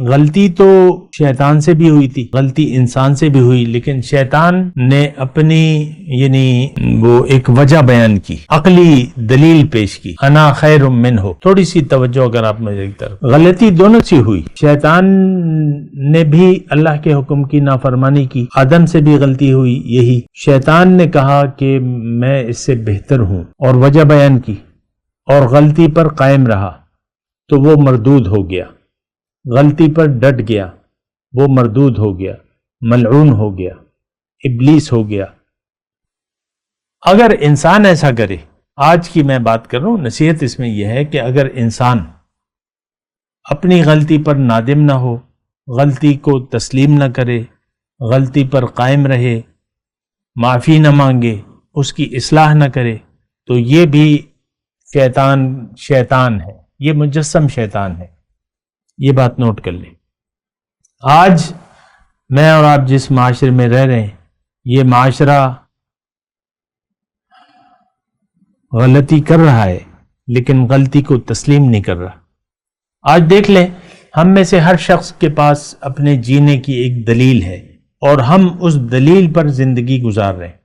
غلطی تو شیطان سے بھی ہوئی تھی، غلطی انسان سے بھی ہوئی، لیکن شیطان نے اپنی یعنی وہ ایک وجہ بیان کی، عقلی دلیل پیش کی، انا خیر منہ۔ تھوڑی سی توجہ اگر آپ مجھے ایک طرف، غلطی دونوں سی ہوئی، شیطان نے بھی اللہ کے حکم کی نافرمانی کی، آدم سے بھی غلطی ہوئی، یہی شیطان نے کہا کہ میں اس سے بہتر ہوں اور وجہ بیان کی اور غلطی پر قائم رہا تو وہ مردود ہو گیا، غلطی پر ڈٹ گیا وہ مردود ہو گیا، ملعون ہو گیا، ابلیس ہو گیا۔ اگر انسان ایسا کرے، آج کی میں بات کر رہا ہوں، نصیحت اس میں یہ ہے کہ اگر انسان اپنی غلطی پر نادم نہ ہو، غلطی کو تسلیم نہ کرے، غلطی پر قائم رہے، معافی نہ مانگے، اس کی اصلاح نہ کرے، تو یہ بھی شیطان ہے، یہ مجسم شیطان ہے۔ یہ بات نوٹ کر لیں۔ آج میں اور آپ جس معاشرے میں رہ رہے ہیں، یہ معاشرہ غلطی کر رہا ہے لیکن غلطی کو تسلیم نہیں کر رہا۔ آج دیکھ لیں، ہم میں سے ہر شخص کے پاس اپنے جینے کی ایک دلیل ہے اور ہم اس دلیل پر زندگی گزار رہے ہیں۔